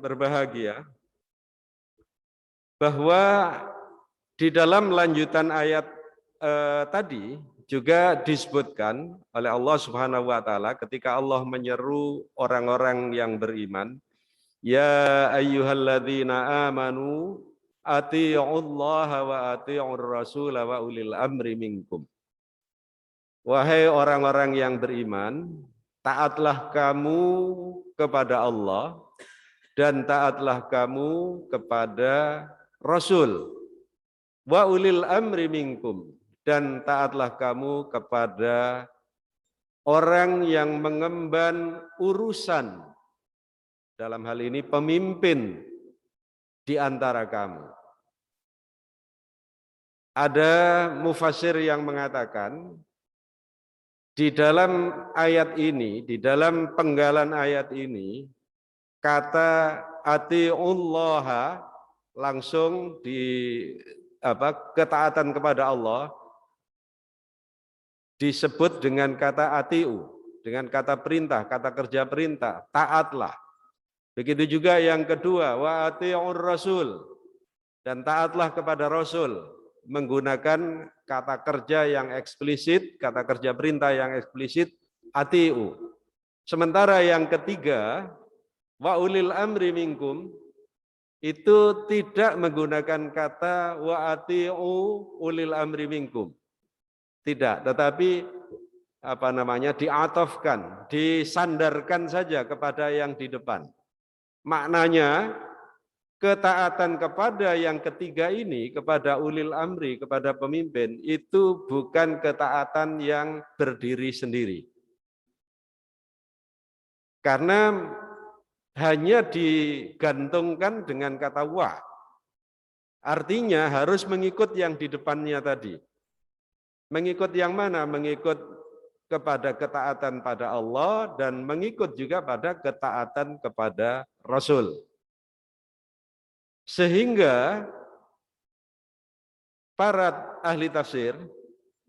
berbahagia bahwa di dalam lanjutan ayat tadi juga disebutkan oleh Allah Subhanahu wa taala ketika Allah menyeru orang-orang yang beriman, ya ayyuhalladzina amanu atii'ullaha wa atii'ur rasul wa ulil amri minkum. Wahai orang-orang yang beriman, taatlah kamu kepada Allah dan taatlah kamu kepada Rasul. Wa ulil amri minkum, dan taatlah kamu kepada orang yang mengemban urusan, dalam hal ini pemimpin di antara kamu. Ada mufassir yang mengatakan di dalam ayat ini, di dalam penggalan ayat ini, kata atiullaha langsung ketaatan kepada Allah disebut dengan kata atiu, dengan kata perintah, kata kerja perintah, taatlah. Begitu juga yang kedua, wa atiur rasul, dan taatlah kepada Rasul, menggunakan kata kerja yang eksplisit, kata kerja perintah yang eksplisit, atiu. Sementara yang ketiga, wa ulil amri minkum, itu tidak menggunakan kata wa atiu ulil amri minkum. Tidak, tetapi diatofkan, disandarkan saja kepada yang di depan. Maknanya ketaatan kepada yang ketiga ini, kepada ulil amri, kepada pemimpin, itu bukan ketaatan yang berdiri sendiri. Karena hanya digantungkan dengan kata wa. Artinya harus mengikut yang di depannya tadi. Mengikut yang mana? Mengikut kepada ketaatan pada Allah dan mengikut juga pada ketaatan kepada Rasul. Sehingga para ahli tafsir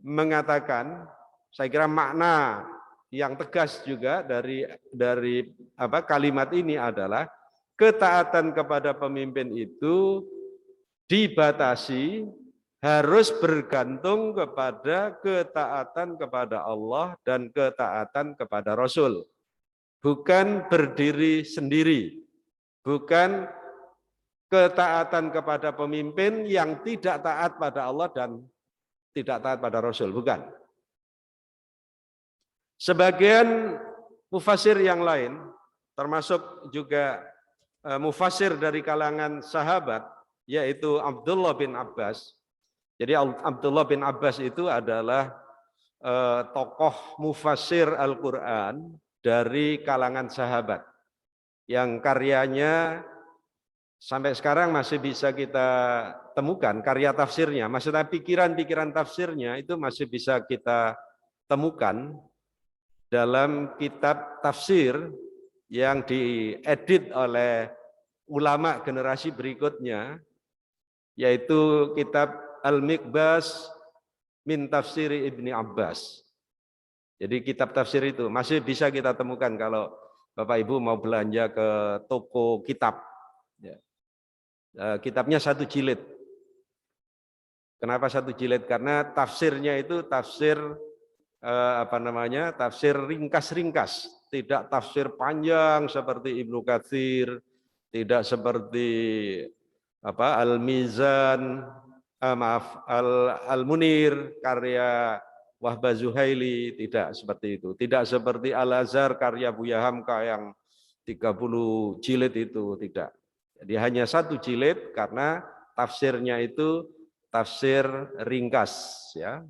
mengatakan, saya kira makna yang tegas juga dari kalimat ini adalah ketaatan kepada pemimpin itu dibatasi harus bergantung kepada ketaatan kepada Allah dan ketaatan kepada Rasul. Bukan berdiri sendiri, bukan ketaatan kepada pemimpin yang tidak taat pada Allah dan tidak taat pada Rasul, bukan. Sebagian mufassir yang lain, termasuk juga mufassir dari kalangan sahabat, yaitu Abdullah bin Abbas. Jadi Abdullah bin Abbas itu adalah tokoh mufassir Al-Quran dari kalangan sahabat, yang karyanya sampai sekarang masih bisa kita temukan, karya tafsirnya, maksudnya pikiran-pikiran tafsirnya itu masih bisa kita temukan dalam kitab tafsir yang diedit oleh ulama generasi berikutnya, yaitu kitab Al-Miqbas min Tafsiri Ibni Abbas. Jadi kitab tafsir itu masih bisa kita temukan kalau Bapak Ibu mau belanja ke toko kitab. Kitabnya 1 jilid. Kenapa 1 jilid? Karena tafsirnya itu tafsir tafsir ringkas-ringkas, tidak tafsir panjang seperti Ibnu Katsir, tidak seperti Al-Mizan, Al-Munir karya Wahbah Zuhaili, tidak seperti itu. Tidak seperti Al-Azhar karya Buya Hamka yang 30 jilid itu, tidak. Jadi hanya 1 jilid karena tafsirnya itu tafsir ringkas, ya.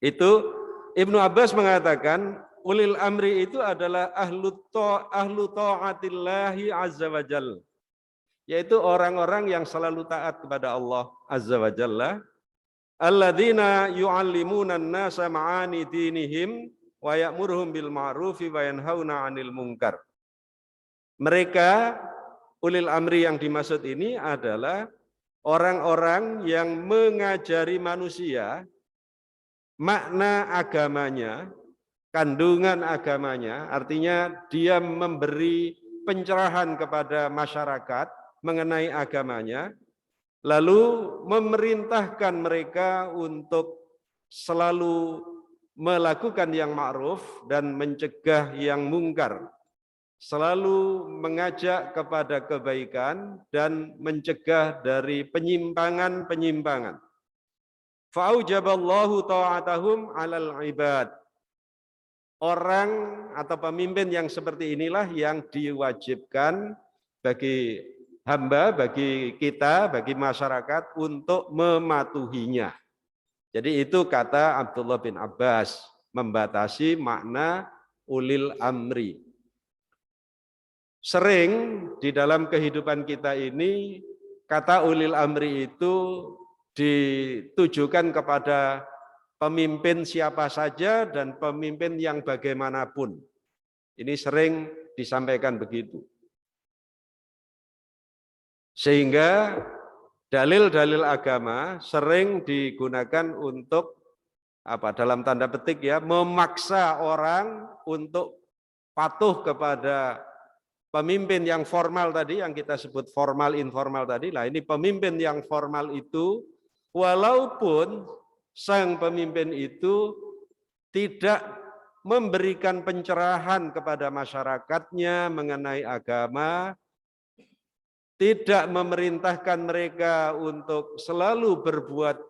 Itu Ibnu Abbas mengatakan ulil amri itu adalah ahlu ta'atillahi azza wa jalla, yaitu orang-orang yang selalu taat kepada Allah azza wa jalla, alladzina yu'allimuna an-nasa ma'ani dinihim wa ya'muruhum bil ma'rufi wa yanhauna 'anil munkar. Mereka ulil amri yang dimaksud ini adalah orang-orang yang mengajari manusia makna agamanya, kandungan agamanya, artinya dia memberi pencerahan kepada masyarakat mengenai agamanya, lalu memerintahkan mereka untuk selalu melakukan yang ma'ruf dan mencegah yang mungkar, selalu mengajak kepada kebaikan dan mencegah dari penyimpangan-penyimpangan. Fa'aujaballahu ta'atahum 'alal 'ibad. Orang atau pemimpin yang seperti inilah yang diwajibkan bagi hamba, bagi kita, bagi masyarakat untuk mematuhinya. Jadi itu kata Abdullah bin Abbas, membatasi makna ulil amri. Sering di dalam kehidupan kita ini, kata ulil amri itu ditujukan kepada pemimpin siapa saja dan pemimpin yang bagaimanapun. Ini sering disampaikan begitu. Sehingga dalil-dalil agama sering digunakan untuk dalam tanda petik ya, memaksa orang untuk patuh kepada pemimpin yang formal tadi, yang kita sebut formal informal tadi. Lah ini pemimpin yang formal itu walaupun sang pemimpin itu tidak memberikan pencerahan kepada masyarakatnya mengenai agama, tidak memerintahkan mereka untuk selalu berbuat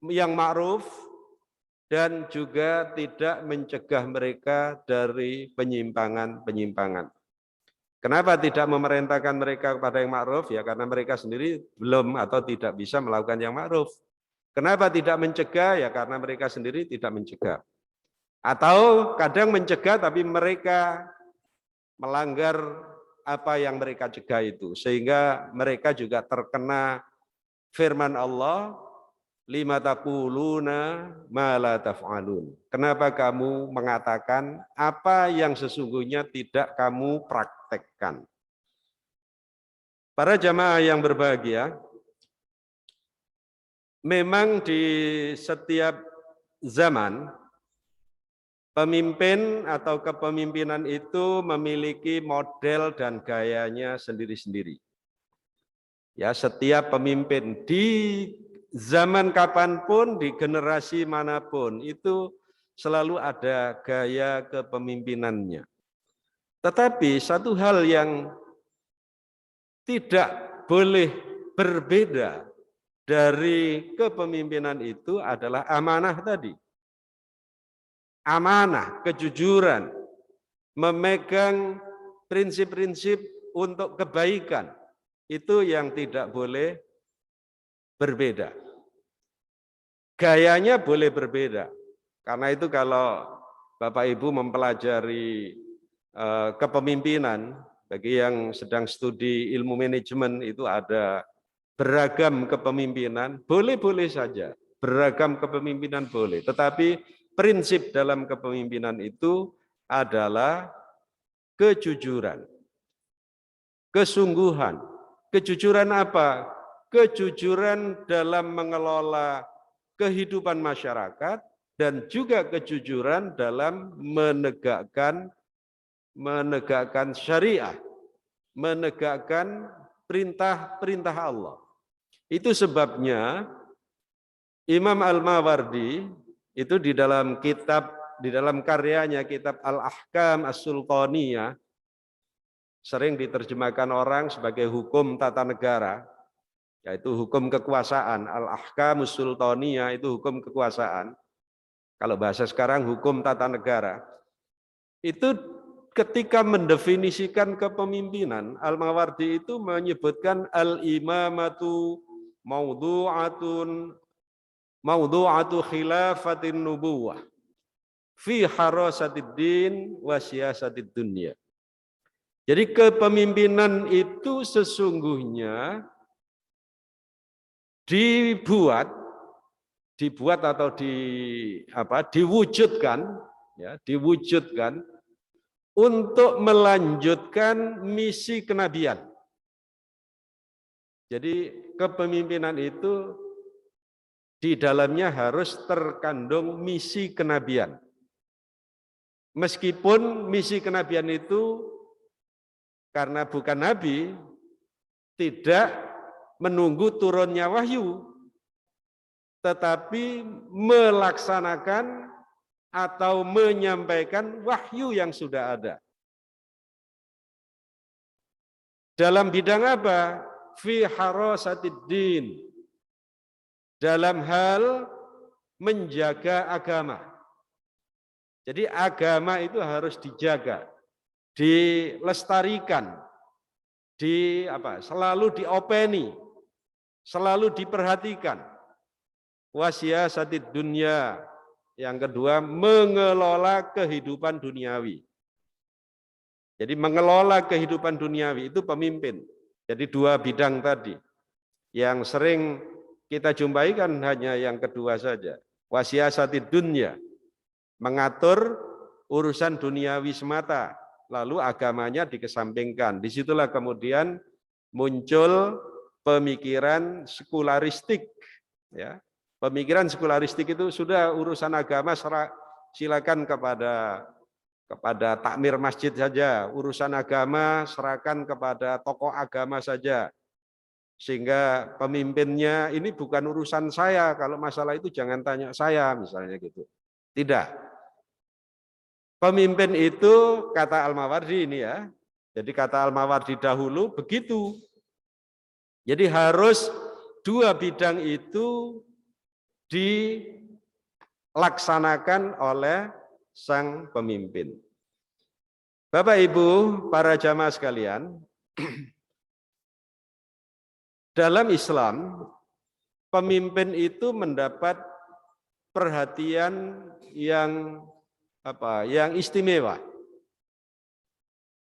yang ma'ruf, dan juga tidak mencegah mereka dari penyimpangan-penyimpangan. Kenapa tidak memerintahkan mereka kepada yang ma'ruf? Ya karena mereka sendiri belum atau tidak bisa melakukan yang ma'ruf. Kenapa tidak mencegah? Ya karena mereka sendiri tidak mencegah. Atau kadang mencegah tapi mereka melanggar apa yang mereka cegah itu. Sehingga mereka juga terkena firman Allah, lima taquluna ma la taf'alun. Kenapa kamu mengatakan apa yang sesungguhnya tidak kamu praktekkan? Para jamaah yang berbahagia, memang di setiap zaman pemimpin atau kepemimpinan itu memiliki model dan gayanya sendiri-sendiri. Ya, setiap pemimpin di zaman kapanpun, di generasi manapun itu selalu ada gaya kepemimpinannya. Tetapi satu hal yang tidak boleh berbeda dari kepemimpinan itu adalah amanah tadi. Amanah, kejujuran, memegang prinsip-prinsip untuk kebaikan, itu yang tidak boleh berbeda. Gayanya boleh berbeda. Karena itu kalau Bapak Ibu mempelajari kepemimpinan, bagi yang sedang studi ilmu manajemen itu ada beragam kepemimpinan, boleh-boleh saja. Beragam kepemimpinan boleh, tetapi prinsip dalam kepemimpinan itu adalah kejujuran, kesungguhan. Kejujuran apa? Kejujuran dalam mengelola kehidupan masyarakat dan juga kejujuran dalam menegakkan syariah, menegakkan perintah-perintah Allah. Itu sebabnya Imam Al-Mawardi itu di dalam karyanya kitab Al-Ahkam As-Sultaniyah, sering diterjemahkan orang sebagai hukum tata negara, yaitu hukum kekuasaan. Al-Ahkam As-Sultaniyah itu hukum kekuasaan. Kalau bahasa sekarang hukum tata negara. Itu ketika mendefinisikan kepemimpinan, Al-Mawardi itu menyebutkan al-imamatu mawdu'atu khilafatin nubuwah fi harasatid din wa siyasatid dunya. Jadi kepemimpinan itu sesungguhnya dibuat atau diwujudkan untuk melanjutkan misi kenabian. Jadi kepemimpinan itu di dalamnya harus terkandung misi kenabian. Meskipun misi kenabian itu karena bukan nabi, tidak menunggu turunnya wahyu, tetapi melaksanakan atau menyampaikan wahyu yang sudah ada. Dalam bidang apa? Fi harasatiddin. Dalam hal menjaga agama. Jadi agama itu harus dijaga, dilestarikan, selalu diopeni, selalu diperhatikan. Wasiyasatid dunya. Yang kedua, mengelola kehidupan duniawi. Jadi mengelola kehidupan duniawi itu pemimpin. Jadi dua bidang tadi. Yang sering kita jumpai kan hanya yang kedua saja. Wasiyasatid dunya. Mengatur urusan duniawi semata. Lalu agamanya dikesampingkan. Disitulah kemudian muncul pemikiran sekularistik. Ya. Pemikiran sekularistik itu sudah urusan agama silakan kepada takmir masjid saja, urusan agama serahkan kepada tokoh agama saja. Sehingga pemimpinnya ini bukan urusan saya, kalau masalah itu jangan tanya saya, misalnya gitu. Tidak. Pemimpin itu kata Al-Mawardi ini ya. Jadi kata Al-Mawardi dahulu begitu. Jadi harus dua bidang itu dilaksanakan oleh sang pemimpin. Bapak Ibu, para jamaah sekalian, dalam Islam pemimpin itu mendapat perhatian yang istimewa.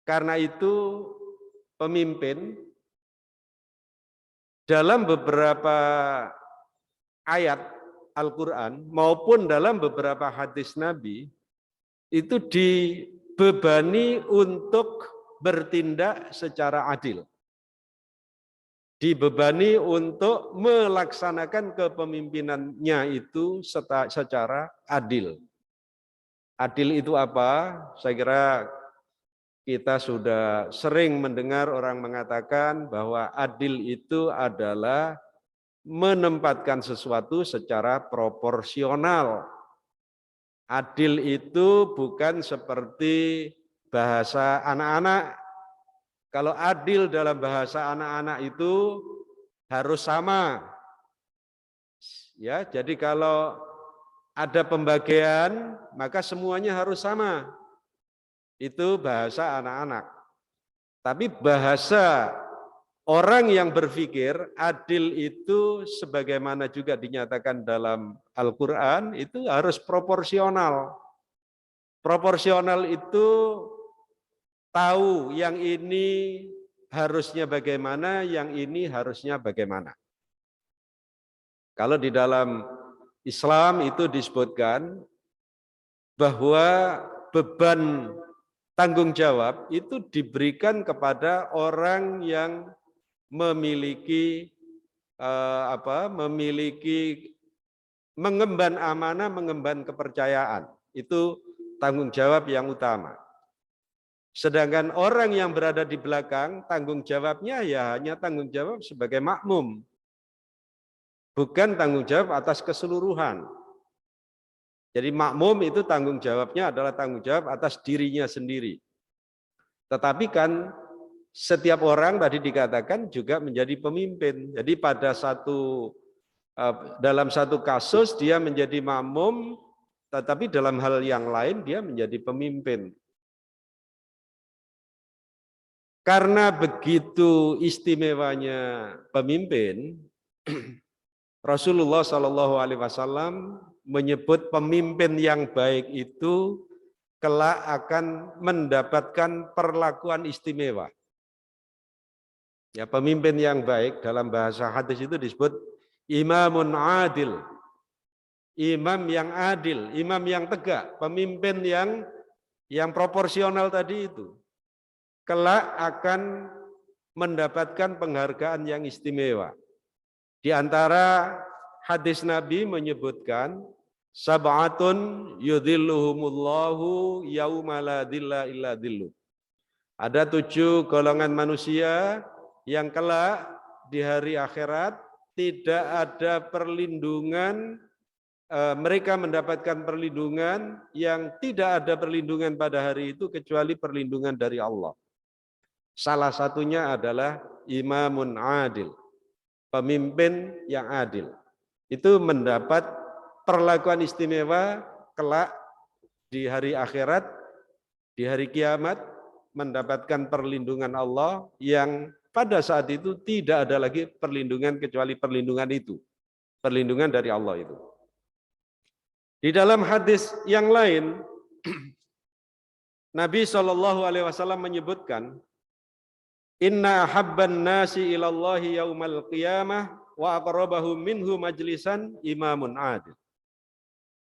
Karena itu pemimpin dalam beberapa ayat Al-Quran maupun dalam beberapa hadis Nabi itu dibebani untuk bertindak secara adil. Dibebani untuk melaksanakan kepemimpinannya itu secara adil. Adil itu apa? Saya kira kita sudah sering mendengar orang mengatakan bahwa adil itu adalah menempatkan sesuatu secara proporsional. Adil itu bukan seperti bahasa anak-anak. Kalau adil dalam bahasa anak-anak itu harus sama. Ya, jadi kalau ada pembagian, maka semuanya harus sama. Itu bahasa anak-anak. Tapi bahasa orang yang berpikir adil itu sebagaimana juga dinyatakan dalam Al-Quran itu harus proporsional. Proporsional itu tahu yang ini harusnya bagaimana, yang ini harusnya bagaimana. Kalau di dalam Islam itu disebutkan bahwa beban tanggung jawab itu diberikan kepada orang yang memiliki mengemban amanah, mengemban kepercayaan. Itu tanggung jawab yang utama. Sedangkan orang yang berada di belakang, tanggung jawabnya ya hanya tanggung jawab sebagai makmum. Bukan tanggung jawab atas keseluruhan. Jadi makmum itu tanggung jawabnya adalah tanggung jawab atas dirinya sendiri. Tetapi kan setiap orang tadi dikatakan juga menjadi pemimpin. Jadi dalam satu kasus dia menjadi makmum, tetapi dalam hal yang lain dia menjadi pemimpin. Karena begitu istimewanya pemimpin, Rasulullah SAW menyebut pemimpin yang baik itu kelak akan mendapatkan perlakuan istimewa. Ya, pemimpin yang baik dalam bahasa hadis itu disebut imamun adil. Imam yang adil, imam yang tegak, pemimpin yang proporsional tadi itu. Kelak akan mendapatkan penghargaan yang istimewa. Di antara hadis Nabi menyebutkan sab'atun yudhilluhumullahu yauma la dhilla illa dhilluh. Ada 7 golongan manusia yang kelak di hari akhirat tidak ada perlindungan, mereka mendapatkan perlindungan yang tidak ada perlindungan pada hari itu kecuali perlindungan dari Allah. Salah satunya adalah imamun adil, pemimpin yang adil. Itu mendapat perlakuan istimewa kelak di hari akhirat, di hari kiamat, mendapatkan perlindungan Allah yang pada saat itu tidak ada lagi perlindungan kecuali perlindungan itu, perlindungan dari Allah itu. Di dalam hadis yang lain, Nabi SAW menyebutkan, Inna habban nasi ilallahi yaumal qiyamah wa aqrabahum minhu majlisan imamun adil.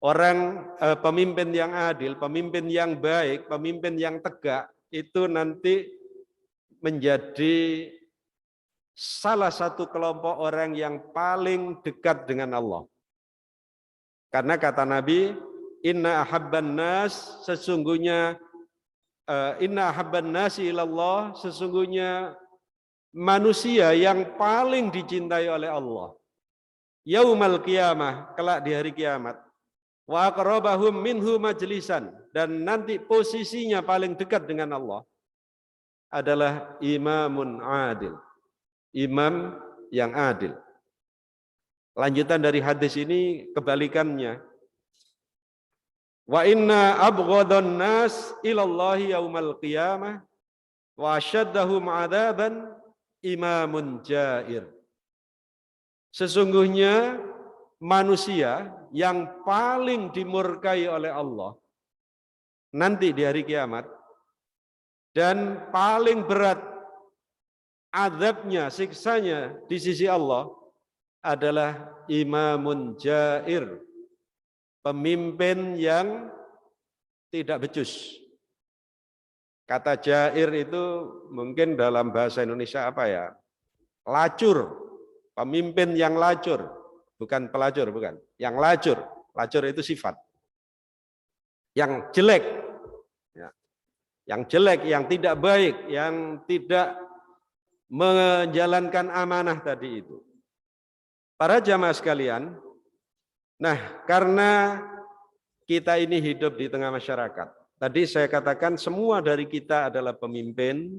Orang pemimpin yang adil, pemimpin yang baik, pemimpin yang tegak itu nanti menjadi salah satu kelompok orang yang paling dekat dengan Allah. Karena kata Nabi, inna ahabban nas, sesungguhnya inna ahabban nasi ilallah, sesungguhnya manusia yang paling dicintai oleh Allah. Yaumal qiyamah, kelak di hari kiamat. Wa aqrabahum minhu majlisan, dan nanti posisinya paling dekat dengan Allah adalah imamun adil. Imam yang adil. Lanjutan dari hadis ini kebalikannya. Wa inna abghadhan nas ilallahi yaumal qiyamah wa asyaddahum adzaban imamun jair. Sesungguhnya manusia yang paling dimurkai oleh Allah nanti di hari kiamat dan paling berat azabnya, siksanya di sisi Allah adalah imamun jair, pemimpin yang tidak becus. Kata jair itu mungkin dalam bahasa Indonesia apa ya? Lacur, pemimpin yang lacur, bukan pelacur, bukan. Yang lacur, lacur itu sifat. Yang jelek, ya. Yang jelek, yang tidak baik, yang tidak menjalankan amanah tadi itu. Para jamaah sekalian, nah karena kita ini hidup di tengah masyarakat, tadi saya katakan semua dari kita adalah pemimpin,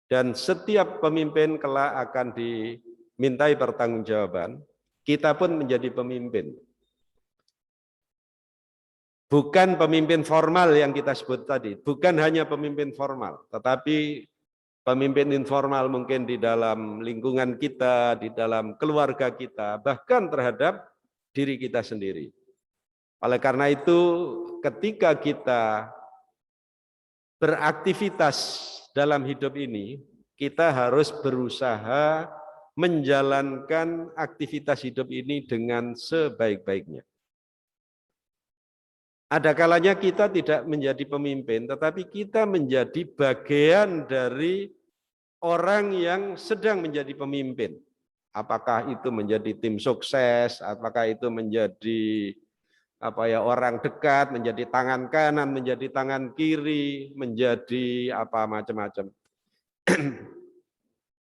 dan setiap pemimpin kelak akan dimintai pertanggungjawaban, kita pun menjadi pemimpin. Bukan pemimpin formal yang kita sebut tadi, bukan hanya pemimpin formal, tetapi pemimpin informal mungkin di dalam lingkungan kita, di dalam keluarga kita, bahkan terhadap diri kita sendiri. Oleh karena itu, ketika kita beraktivitas dalam hidup ini, kita harus berusaha menjalankan aktivitas hidup ini dengan sebaik-baiknya. Ada kalanya kita tidak menjadi pemimpin, tetapi kita menjadi bagian dari orang yang sedang menjadi pemimpin. Apakah itu menjadi tim sukses, apakah itu menjadi orang dekat, menjadi tangan kanan, menjadi tangan kiri, menjadi apa macam-macam.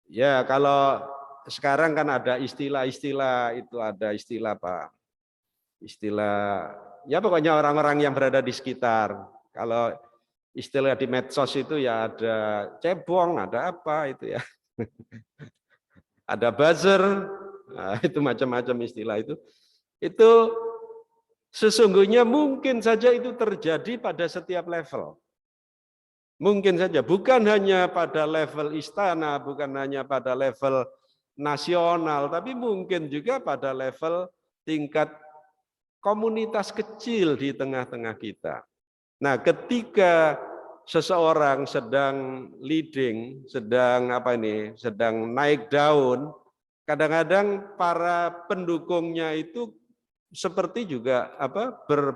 Ya, kalau sekarang kan ada istilah-istilah, itu ada istilah apa? Istilah, ya pokoknya orang-orang yang berada di sekitar. Kalau istilah di medsos itu ya ada cebong, ada apa itu ya. Ada buzzer, nah, itu macam-macam istilah itu. Itu sesungguhnya mungkin saja itu terjadi pada setiap level. Mungkin saja, bukan hanya pada level istana, bukan hanya pada level nasional, tapi mungkin juga pada level tingkat komunitas kecil di tengah-tengah kita. Nah, ketika seseorang sedang leading, sedang naik daun, kadang-kadang para pendukungnya itu seperti juga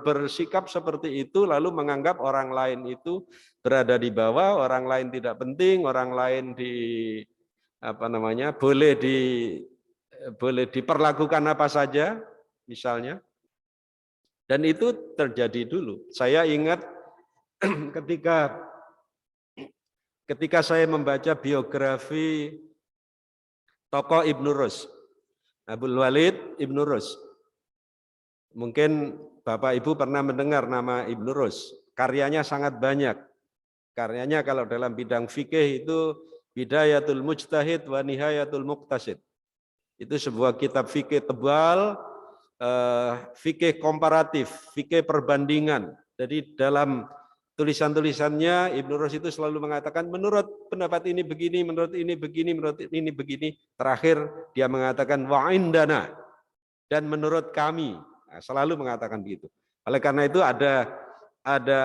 bersikap seperti itu, lalu menganggap orang lain itu berada di bawah, orang lain tidak penting, orang lain boleh diperlakukan apa saja, misalnya. Dan itu terjadi dulu. Saya ingat ketika ketika saya membaca biografi tokoh Ibnu Rus, Abdul Walid Ibnu Rus. Mungkin Bapak Ibu pernah mendengar nama Ibnu Rus. Karyanya sangat banyak. Karyanya kalau dalam bidang fikih itu Bidayatul Mujtahid wa Nihayatul Muqtasid. Itu sebuah kitab fikih tebal, fikih komparatif, fikih perbandingan. Jadi dalam tulisan-tulisannya Ibnu Rus itu selalu mengatakan menurut pendapat ini begini, menurut ini begini, menurut ini begini. Terakhir dia mengatakan wa indana, dan menurut kami. Nah, selalu mengatakan begitu. Oleh karena itu ada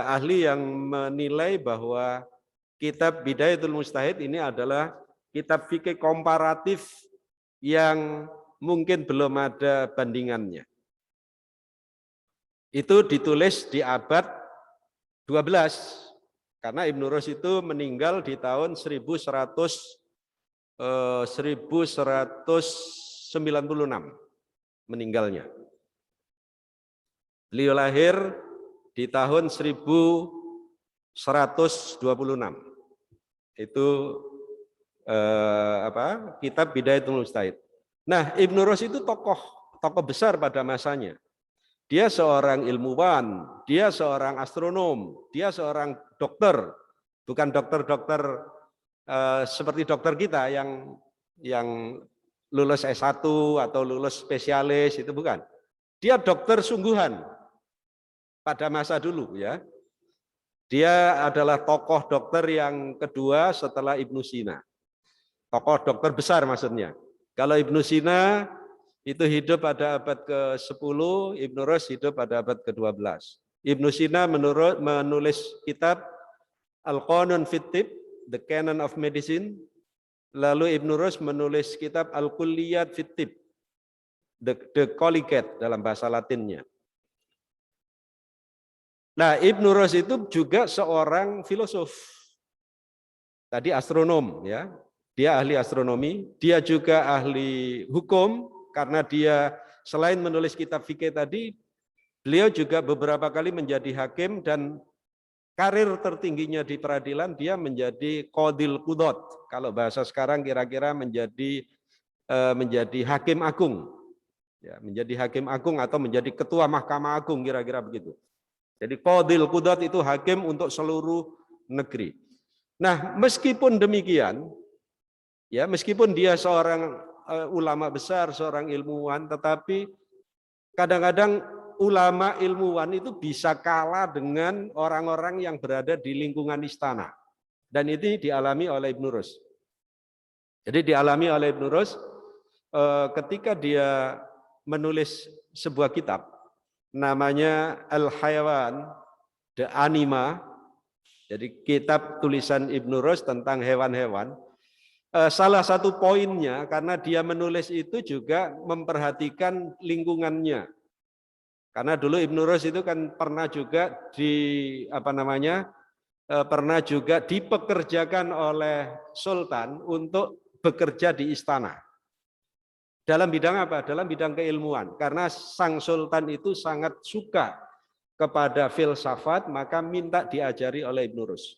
ahli yang menilai bahwa kitab Bidayatul Mujtahid ini adalah kitab fikih komparatif yang mungkin belum ada bandingannya. Itu ditulis di abad 12, karena Ibnu Rus itu meninggal di tahun 1196 meninggalnya. Beliau lahir di tahun 1126. Itu kitab Bidayatul Mujtahid. Nah, Ibnu Rus itu tokoh besar pada masanya. Dia seorang ilmuwan, dia seorang astronom, dia seorang dokter, bukan dokter seperti dokter kita yang lulus S1 atau lulus spesialis, itu bukan. Dia dokter sungguhan pada masa dulu, ya. Dia adalah tokoh dokter yang kedua setelah Ibnu Sina. Tokoh dokter besar maksudnya. Kalau Ibnu Sina itu hidup pada abad ke-10, Ibnu Rus hidup pada abad ke-12. Ibnu Sina menulis kitab Al-Qanun fit Tibb, The Canon of Medicine. Lalu Ibnu Rus menulis kitab Al-Kulliyat fit Tibb, The Collegiate dalam bahasa Latinnya. Nah, Ibnu Rus itu juga seorang filosof. Tadi astronom, ya. Dia ahli astronomi, dia juga ahli hukum, karena dia selain menulis kitab fikih tadi, beliau juga beberapa kali menjadi hakim, dan karir tertingginya di peradilan dia menjadi qadil qudot. Kalau bahasa sekarang kira-kira menjadi hakim agung. Ya, menjadi hakim agung atau menjadi ketua Mahkamah Agung, kira-kira begitu. Jadi qadil qudot itu hakim untuk seluruh negeri. Nah, meskipun demikian, ya, meskipun dia seorang ulama besar, seorang ilmuwan, tetapi kadang-kadang ulama ilmuwan itu bisa kalah dengan orang-orang yang berada di lingkungan istana. Dan ini dialami oleh Ibnu Rus. Jadi dialami oleh Ibnu Rus ketika dia menulis sebuah kitab, namanya Al-Hayawan, The Anima. Jadi kitab tulisan Ibnu Rus tentang hewan-hewan. Salah satu poinnya, karena dia menulis itu juga memperhatikan lingkungannya. Karena dulu Ibnu Rus itu kan pernah juga pernah juga dipekerjakan oleh sultan untuk bekerja di istana. Dalam bidang apa? Dalam bidang keilmuan. Karena sang sultan itu sangat suka kepada filsafat, maka minta diajari oleh Ibnu Rus.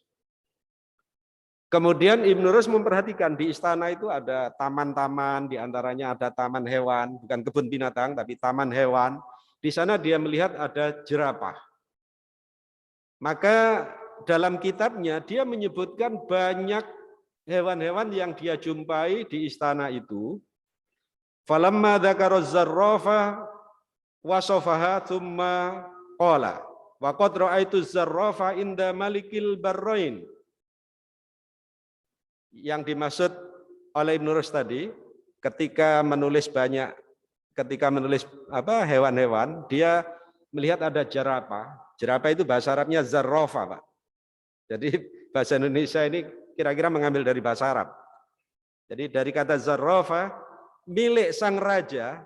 Kemudian Ibnu Rus memperhatikan di istana itu ada taman-taman, diantaranya ada taman hewan, bukan kebun binatang, tapi taman hewan. Di sana dia melihat ada jerapah. Maka dalam kitabnya dia menyebutkan banyak hewan-hewan yang dia jumpai di istana itu. Falamma dzakara zarrafa wasafaha tsumma qala wa qad ra'aitu zarrafa inda malikil barrain. Yang dimaksud oleh Ibnu Rus tadi, ketika menulis hewan-hewan, dia melihat ada jerapah. Jerapah itu bahasa Arabnya zarrafa, Pak. Jadi bahasa Indonesia ini kira-kira mengambil dari bahasa Arab. Jadi dari kata zarrafa, milik sang raja,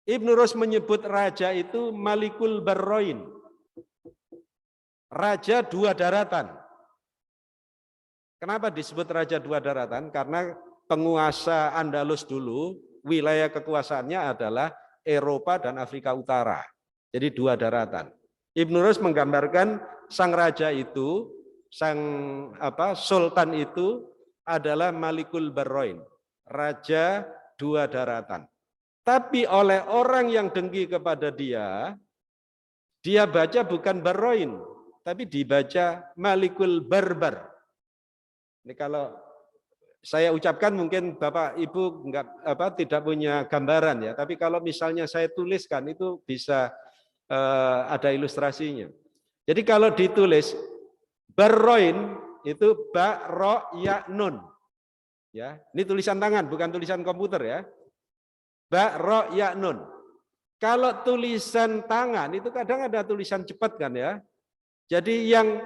Ibnu Rus menyebut raja itu Malikul Barroin. Raja dua daratan. Kenapa disebut raja dua daratan? Karena penguasa Andalus dulu, wilayah kekuasaannya adalah Eropa dan Afrika Utara. Jadi dua daratan. Ibnu Rus menggambarkan sang raja itu sang sultan itu adalah Malikul Barroin, raja dua daratan. Tapi oleh orang yang dengki kepada dia baca bukan Barroin, tapi dibaca Malikul Barbar. Ini kalau saya ucapkan mungkin Bapak Ibu tidak punya gambaran ya, tapi kalau misalnya saya tuliskan itu bisa ada ilustrasinya. Jadi kalau ditulis Barroin itu ba ro ya nun. Ya, ini tulisan tangan bukan tulisan komputer ya. Ba ro ya nun. Kalau tulisan tangan itu kadang ada tulisan cepat kan ya. Jadi yang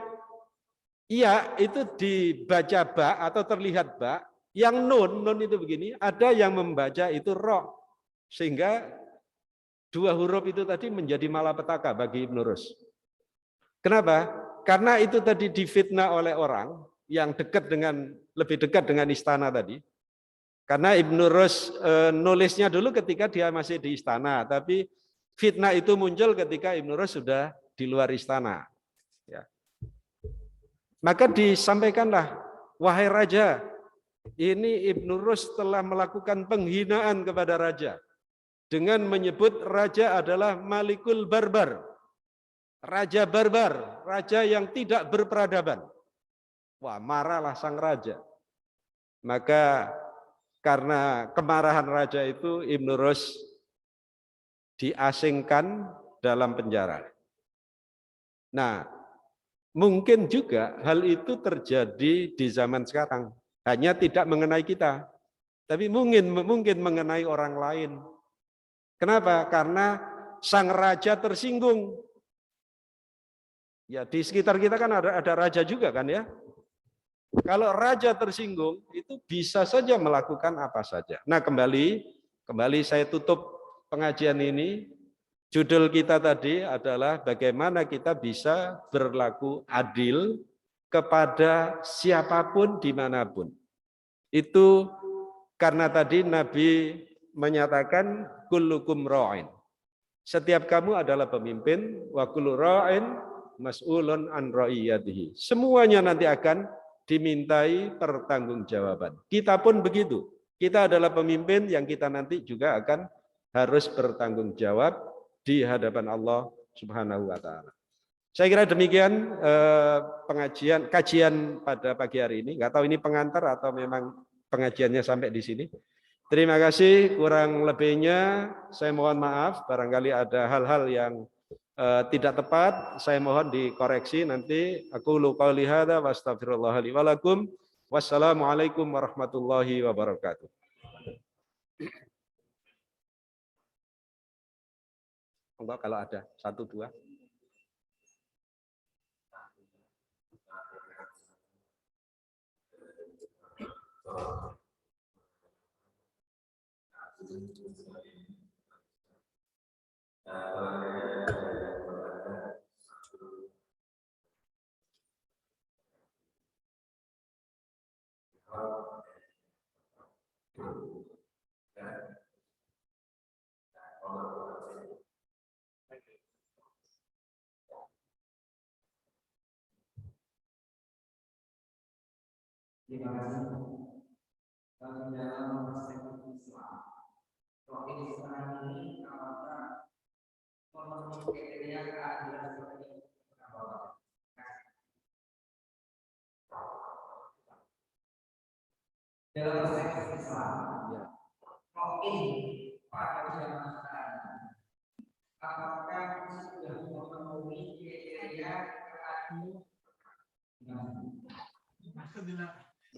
iya itu dibaca ba atau terlihat ba, yang nun itu begini, ada yang membaca itu ro, sehingga dua huruf itu tadi menjadi malapetaka bagi Ibnu Rus. Kenapa? Karena itu tadi difitnah oleh orang yang lebih dekat dengan istana tadi. Karena Ibnu Rus nulisnya dulu ketika dia masih di istana, tapi fitnah itu muncul ketika Ibnu Rus sudah di luar istana. Ya. Maka disampaikanlah, wahai raja, ini Ibnu Rus telah melakukan penghinaan kepada raja dengan menyebut raja adalah Malikul Barbar, raja barbar, raja yang tidak berperadaban. Wah, marahlah sang raja. Maka karena kemarahan raja itu Ibnu Rus diasingkan dalam penjara. Nah, mungkin juga hal itu terjadi di zaman sekarang. Hanya tidak mengenai kita, tapi mungkin mengenai orang lain. Kenapa? Karena sang raja tersinggung. Ya, di sekitar kita kan ada raja juga kan ya. Kalau raja tersinggung, itu bisa saja melakukan apa saja. Nah, kembali saya tutup pengajian ini. Judul kita tadi adalah bagaimana kita bisa berlaku adil kepada siapapun dimanapun. Itu karena tadi Nabi menyatakan kullukum ra'in. Setiap kamu adalah pemimpin, wa kullu ra'in mas'ulun an ra'iyatihi. Semuanya nanti akan dimintai pertanggungjawaban. Kita pun begitu. Kita adalah pemimpin yang kita nanti juga akan harus bertanggung jawab di hadapan Allah Subhanahu wa taala. Saya kira demikian kajian pada pagi hari ini. Enggak tahu ini pengantar atau memang pengajiannya sampai di sini. Terima kasih, kurang lebihnya saya mohon maaf barangkali ada hal-hal yang tidak tepat, saya mohon dikoreksi nanti. Aku qouli hadza wa astaghfirullah li wa lakum. Wassalamualaikum warahmatullahi wabarakatuh. Enggak, kalau ada 1, 2. Terima kasih. Kami dalam perspektif Islam. Kalau Islam ini apakah memenuhi kriteria keadilan seperti ini? Dalam perspektif Islam, kalau ini pada zaman sekarang, apakah sudah memenuhi kriteria keadilan?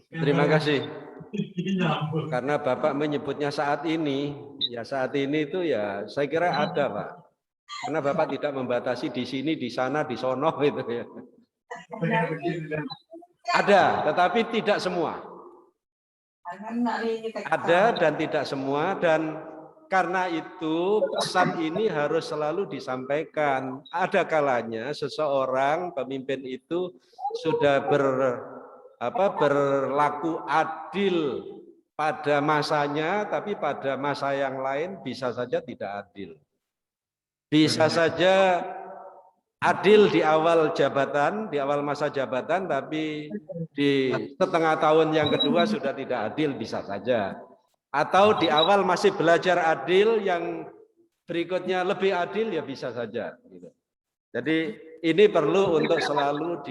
Terima kasih. Karena Bapak menyebutnya saat ini, ya saat ini itu ya saya kira ada Pak. Karena Bapak tidak membatasi di sini, di sana, di sono gitu ya. Ada, tetapi tidak semua. Ada dan tidak semua, dan karena itu pesan ini harus selalu disampaikan. Ada kalanya seseorang pemimpin itu sudah berlaku adil pada masanya, tapi pada masa yang lain bisa saja tidak adil. Bisa saja adil di awal jabatan, di awal masa jabatan, tapi di setengah tahun yang kedua sudah tidak adil, bisa saja. Atau di awal masih belajar adil, yang berikutnya lebih adil, ya bisa saja. Gitu. Jadi ini perlu untuk selalu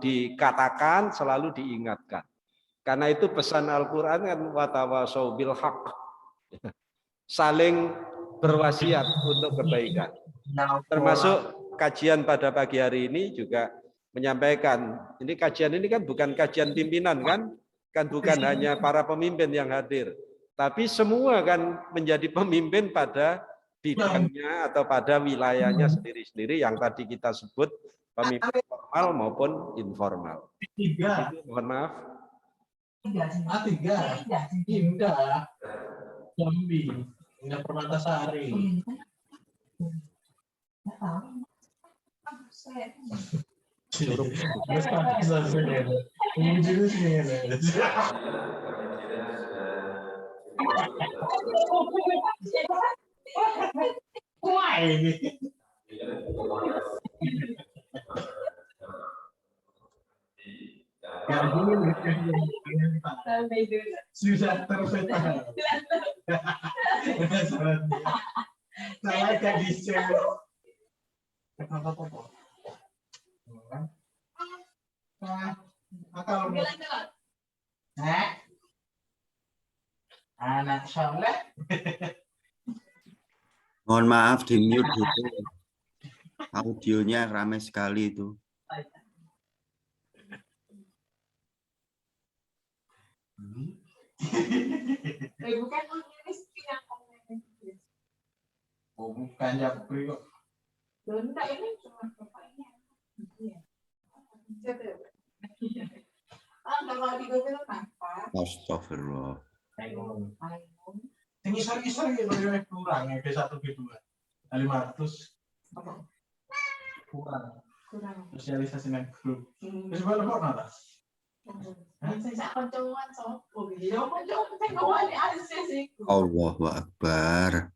dikatakan, selalu diingatkan. Karena itu pesan Al-Quran kan watawasau bil haq, saling berwasiat untuk kebaikan. Termasuk kajian pada pagi hari ini juga menyampaikan, ini kajian ini kan bukan kajian pimpinan kan bukan hanya para pemimpin yang hadir, tapi semua kan menjadi pemimpin pada bidangnya atau pada wilayahnya sendiri-sendiri yang tadi kita sebut pemimpin formal maupun informal. Mohon maaf. Tiga. Indah. Jambi. Indah Permatasari. Wah ini. Sudah terpetakan. Salah jadi anak soleh. Mohon maaf di mute dulu. Audionya ramai sekali itu. Bukan yang komen. Oh, bukan Japri kok. Enggak, ini cuma bapaknya. Iya. Kalau di Google kenapa? Astagfirullah. Ini isor-isor gitu ya kurang ya ke 1 ke 2. 500 kurang. Sosialisasi dengan grup. Terus berapa nata? Saya koncoan sopo gitu. Ya koncoan tengok ada sih. Allahu Akbar.